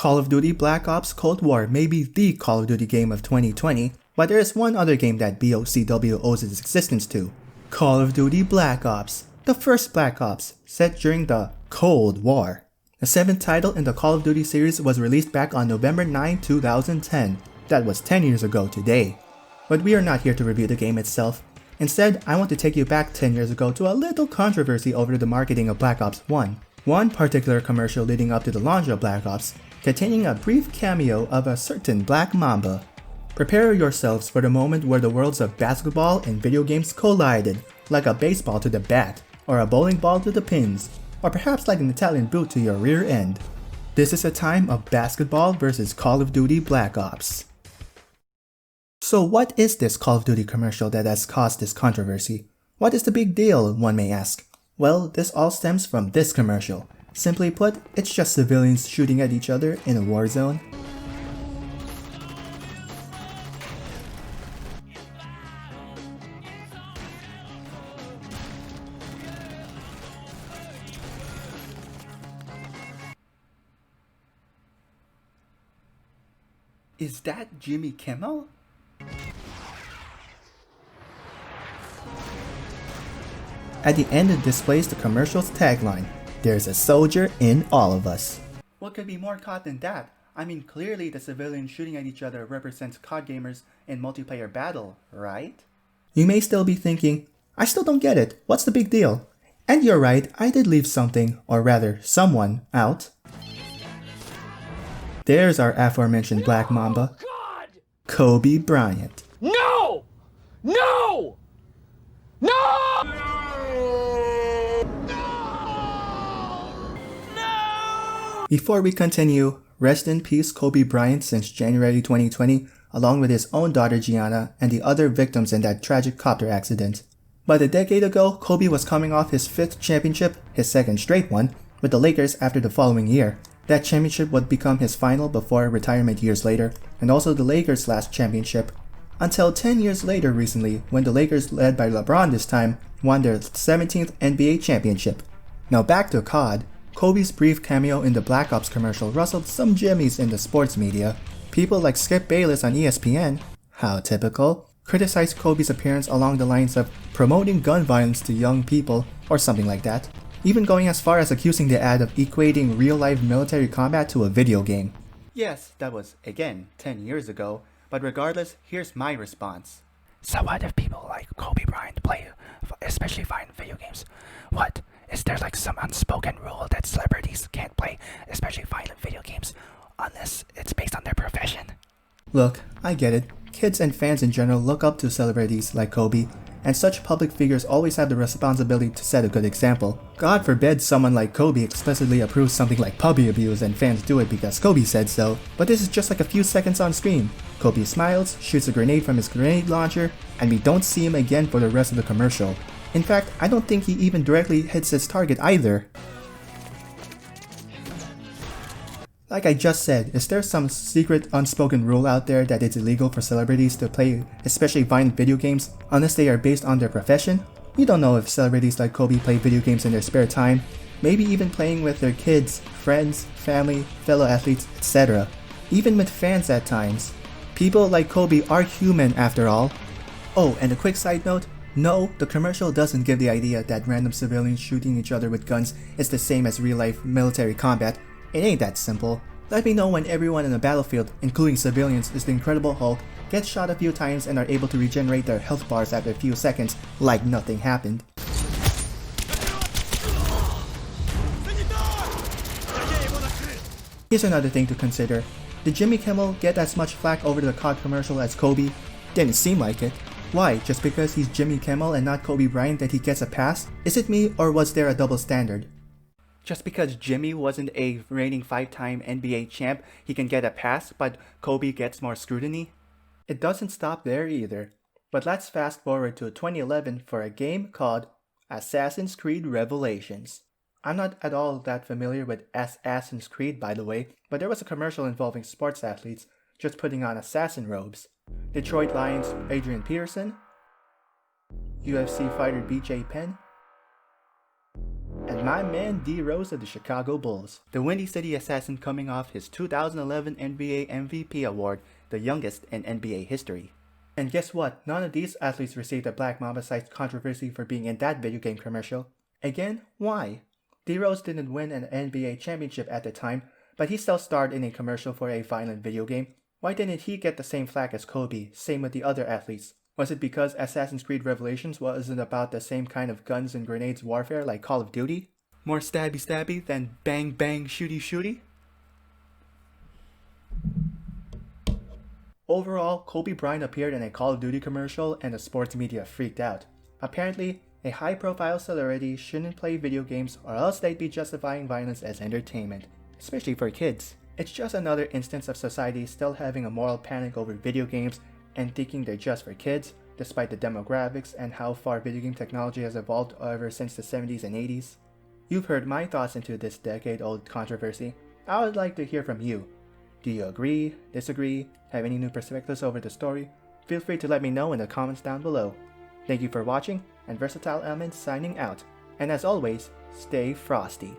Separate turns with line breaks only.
Call of Duty Black Ops Cold War may be the Call of Duty game of 2020, but there is one other game that BOCW owes its existence to. Call of Duty Black Ops, the first Black Ops, set during the Cold War. The 7th title in the Call of Duty series was released back on November 9, 2010. That was 10 years ago today. But we are not here to review the game itself. Instead, I want to take you back 10 years ago to a little controversy over the marketing of Black Ops 1. One particular commercial leading up to the launch of Black Ops, containing a brief cameo of a certain Black Mamba. Prepare yourselves for the moment where the worlds of basketball and video games collided, like a baseball to the bat, or a bowling ball to the pins, or perhaps like an Italian boot to your rear end. This is a time of basketball versus Call of Duty Black Ops. So what is this Call of Duty commercial that has caused this controversy? What is the big deal, one may ask? Well, this all stems from this commercial. Simply put, it's just civilians shooting at each other in a war zone. Is that Jimmy Kimmel? At the end, it displays the commercial's tagline, "There's a soldier in all of us." What could be more COD than that? I mean, clearly the civilians shooting at each other represents COD gamers in multiplayer battle, right? You may still be thinking, I still don't get it, what's the big deal? And you're right, I did leave something, or rather, someone, out. There's our aforementioned Black Mamba, Kobe Bryant.
No! No! No!
Before we continue, rest in peace Kobe Bryant since January 2020, along with his own daughter Gianna and the other victims in that tragic copter accident. But a decade ago, Kobe was coming off his 5th championship, his 2nd straight one, with the Lakers after the following year. That championship would become his final before retirement years later, and also the Lakers' last championship, until 10 years later recently when the Lakers, led by LeBron this time, won their 17th NBA championship. Now back to COD. Kobe's brief cameo in the Black Ops commercial rustled some jimmies in the sports media. People like Skip Bayless on ESPN, how typical, criticized Kobe's appearance along the lines of promoting gun violence to young people or something like that, even going as far as accusing the ad of equating real-life military combat to a video game. Yes, that was, again, 10 years ago, but regardless, here's my response.
So what if people like Kobe Bryant play, especially violent video games? What? Is there like some unspoken rule that celebrities can't play, especially violent video games, unless it's based on their profession?
Look, I get it. Kids and fans in general look up to celebrities like Kobe, and such public figures always have the responsibility to set a good example. God forbid someone like Kobe explicitly approves something like puppy abuse and fans do it because Kobe said so, but this is just like a few seconds on screen. Kobe smiles, shoots a grenade from his grenade launcher, and we don't see him again for the rest of the commercial. In fact, I don't think he even directly hits his target either. Like I just said, is there some secret unspoken rule out there that it's illegal for celebrities to play especially violent video games unless they are based on their profession? We don't know if celebrities like Kobe play video games in their spare time, maybe even playing with their kids, friends, family, fellow athletes, etc. Even with fans at times. People like Kobe are human after all. Oh, and a quick side note, no, the commercial doesn't give the idea that random civilians shooting each other with guns is the same as real-life military combat. It ain't that simple. Let me know when everyone in the battlefield, including civilians, is the Incredible Hulk, gets shot a few times and are able to regenerate their health bars after a few seconds like nothing happened. Here's another thing to consider. Did Jimmy Kimmel get as much flack over the COD commercial as Kobe? Didn't seem like it. Why, just because he's Jimmy Kimmel and not Kobe Bryant that he gets a pass? Is it me, or was there a double standard? Just because Jimmy wasn't a reigning 5-time NBA champ, he can get a pass, but Kobe gets more scrutiny? It doesn't stop there either. But let's fast forward to 2011 for a game called Assassin's Creed Revelations. I'm not at all that familiar with Assassin's Creed, by the way, but there was a commercial involving sports athletes just putting on assassin robes. Detroit Lions Adrian Peterson, UFC fighter BJ Penn, and my man D Rose of the Chicago Bulls, the Windy City Assassin coming off his 2011 NBA MVP award, the youngest in NBA history. And guess what? None of these athletes received a Black Mamba-sized controversy for being in that video game commercial. Again, why? D Rose didn't win an NBA championship at the time, but he still starred in a commercial for a violent video game. Why didn't he get the same flack as Kobe? Same with the other athletes. Was it because Assassin's Creed Revelations wasn't about the same kind of guns and grenades warfare like Call of Duty? More stabby stabby than bang bang shooty shooty? Overall, Kobe Bryant appeared in a Call of Duty commercial and the sports media freaked out. Apparently, a high-profile celebrity shouldn't play video games or else they'd be justifying violence as entertainment, especially for kids. It's just another instance of society still having a moral panic over video games and thinking they're just for kids, despite the demographics and how far video game technology has evolved ever since the 70s and 80s. You've heard my thoughts into this decade-old controversy. I would like to hear from you. Do you agree, disagree, have any new perspectives over the story? Feel free to let me know in the comments down below. Thank you for watching, and Versatile Elements signing out. And as always, stay frosty.